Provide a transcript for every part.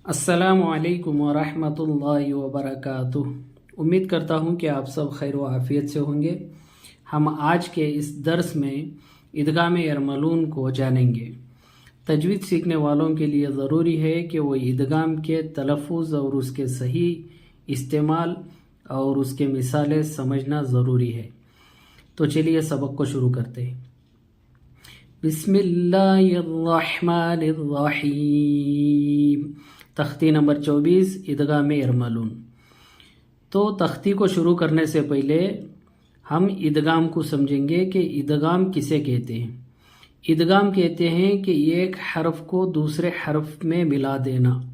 अस्सलामुअलैकुम वरहमतुल्लाहि वबरकातुह। उम्मीद करता हूँ कि आप सब खैर व आफियत से होंगे। हम आज के इस दर्स में इदगाम यरमलून को जानेंगे। तजवीद सीखने वालों के लिए ज़रूरी है कि वो इदगाम के तलफ़ुज़ और उसके सही इस्तेमाल और उसके मिसालें समझना ज़रूरी है। तो चलिए सबक को शुरू करते हैं। बिस्मिल्लाहिर्रहमानिर्रहीम। तख्ती नंबर 24 इदगाम यरमलून। तो तख्ती को शुरू करने से पहले हम इदगाम को समझेंगे कि इदगाम किसे कहते हैं। इदगाम कहते हैं कि एक हर्फ को दूसरे हर्फ में मिला देना,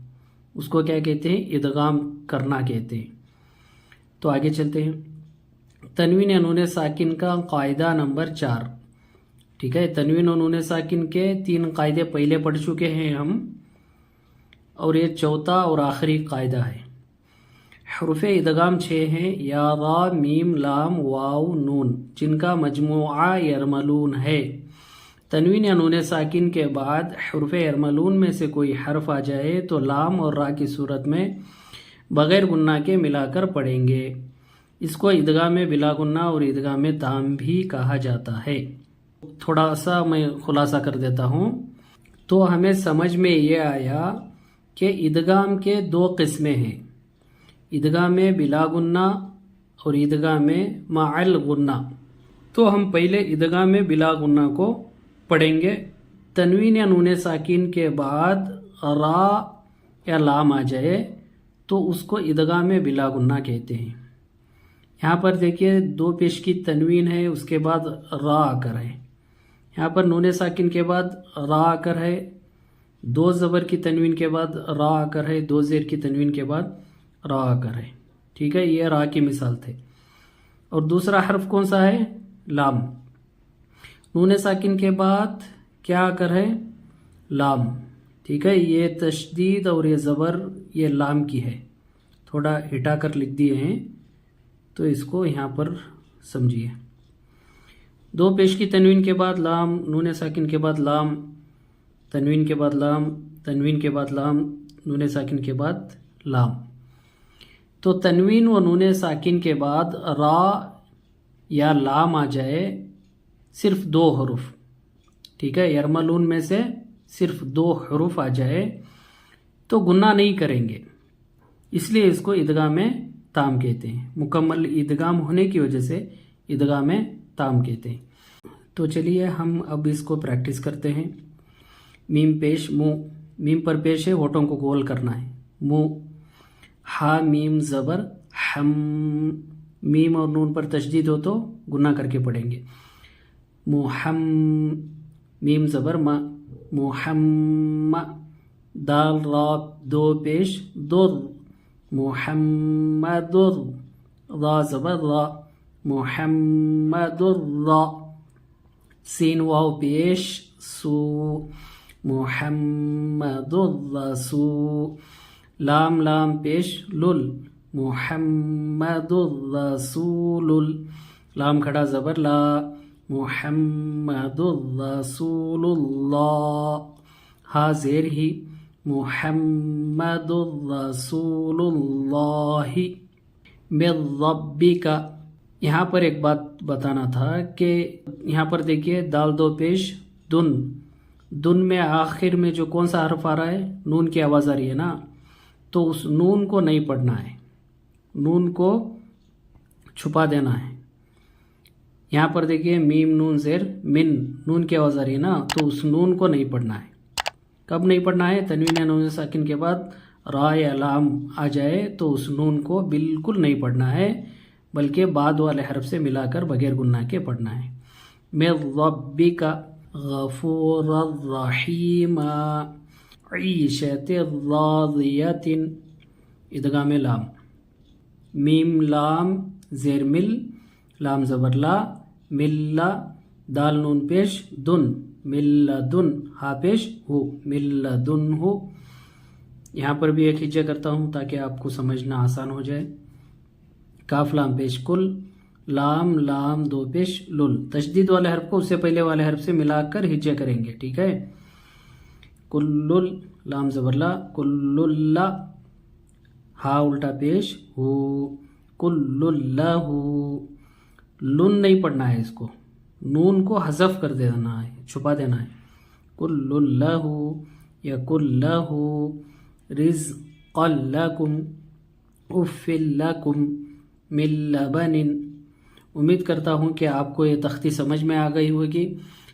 उसको क्या कहते हैं? इदगाम करना कहते हैं। तो आगे चलते हैं। तनवीन नून साकिन का कायदा नंबर 4। ठीक है, तनवीन और नून साकिन के 3 कायदे पहले पढ़ चुके हैं हम, और ये चौथा और आखिरी कायदा है। हुरूफ इदगाम 6 हैं, या रा मीम लाम वाव नून, जिनका मजमुआ यरमलून है। तनवीन या नून साकिन के बाद हुरूफ यरमलून में से कोई हर्फ आ जाए तो लाम और रा की सूरत में बग़ैर गुन्ना के मिलाकर पढ़ेंगे। इसको इदगाम बिला गुन्ना और इदगाम ताम भी कहा जाता है। थोड़ा सा मैं खुलासा कर देता हूँ। तो हमें समझ में ये आया कि इदगाम के 2 किस्में हैं, इदगाम बिला गुन्ना और इदगाम मअल गुन्ना। तो हम पहले इदगाम बिला गुन्ना को पढ़ेंगे। तनवीन या नून साकिन के बाद रा या लाम आ जाए तो उसको इदगाम बिला गुन्ना कहते हैं। यहाँ पर देखिए 2 पेश की तनवीन है, उसके बाद रा आकर है। यहाँ पर नून साकिन के बाद रा आकर है, 2 ज़बर की तनवीन के बाद रा आकर है, 2 ज़ेर की तनवीन के बाद रा आकर है। ठीक है, ये रा की मिसाल थे। और दूसरा हर्फ कौन सा है? लाम। नून साकिन के बाद क्या आकर है? लाम। ठीक है, ये तशदीद और ये ज़बर ये लाम की है, थोड़ा हिटा कर लिख दिए हैं, तो इसको यहाँ पर समझिए। 2 पेश की तनवीन के बाद लाम, नून साकिन के बाद लाम, तनवीन के बाद लाम, तनवीन के बाद लाम, नून साकिन के बाद लाम। तो तनवीन व नून साकिन के बाद रा या लाम आ जाए, सिर्फ 2 हरूफ, ठीक है, यरमलून में से सिर्फ 2 हरूफ आ जाए तो गुन्ना नहीं करेंगे, इसलिए इसको इदगाम ताम कहते हैं। मुकम्मल इदगाम होने की वजह से इदगाम ताम कहते हैं। तो चलिए हम अब इसको प्रैक्टिस करते हैं। मीम पेश मुँह, मीम पर पेश है, होठों को गोल करना है। मुँह, हा मीम ज़बर हम, मीम और नून पर तशदीद हो तो गुन्ना करके पढ़ेंगे। मुहम, मीम ज़बर म, मुहम्म, दाल रा 2 पेश दुर, मुहम्मदुर, रा ज़बर रा, मुहम्मदुर रा, सीन वाव पेश सू, मुहम्मदुर रसू, लाम लाम पेश लुल, मुहम्मदुर रसूलुल, लाम खड़ा ज़बर ला, मुहम्मदुर रसूलुल्लाह, हा ज़ेर ही, मुहम्मदुर रसूलुल्लाहि मिर रब्बिका। यहाँ पर एक बात बताना था कि यहाँ पर देखिए दाल 2 पेश दुन, दुन में आखिर में जो कौन सा हर्फ आ रहा है? नून की आवाज़ आ रही है ना, तो उस नून को नहीं पढ़ना है, नून को छुपा देना है। यहाँ पर देखिए मीम नून ज़ेर मिन, नून की आवाज़ आ रही है ना, तो उस नून को नहीं पढ़ना है। कब नहीं पढ़ना है? तनवीन या नून साकिन के बाद रा या लाम आ जाए तो उस नून को बिल्कुल नहीं पढ़ना है, बल्कि बाद वाले हर्फ से मिलाकर बगैर गुन्ना के पढ़ना है। मिर रब्बिका गफूरर रहीमा ईशतिर राज़ियतिन, इदगाम लाम। मीम लाम ज़ेर मिल, लाम ज़बर ला, मिल्ला, दाल नून पेश दुन, मिल्लदुन, हा पेश हु, मिल्लदुनहु। यहाँ पर भी एक हिज्जा करता हूँ ताकि आपको समझना आसान हो जाए। काफ लाम पेश कुल, लाम लाम 2 पेश लुल, तशदीद वाले हर्फ को उससे पहले वाले हर्फ से मिलाकर हिज्जा करेंगे। ठीक है, कुल्लुल, लाम ज़बरला, कुल्लुल्ला, हा उल्टा पेश, हु, कुल्लुल्लाहु। लुन नहीं पढ़ना है इसको, नून को हज़फ कर देना है, छुपा देना है। कुल्लुल्लाहु या कुल्लहु, रिज़क़न लकुम, उफ़्फ़िल लकुम मिन लबनिन। उम्मीद करता हूँ कि आपको ये तख्ती समझ में आ गई होगी।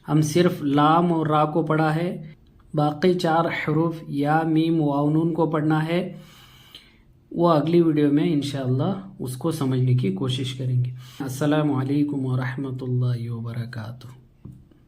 हम सिर्फ लाम और रा को पढ़ा है, बाकी 4 हरूफ या मीम वाव नून को पढ़ना है। वो अगली वीडियो में इंशाअल्लाह उसको समझने की कोशिश करेंगे। अस्सलामु अलैकुम व रहमतुल्लाहि व बरकातुहू।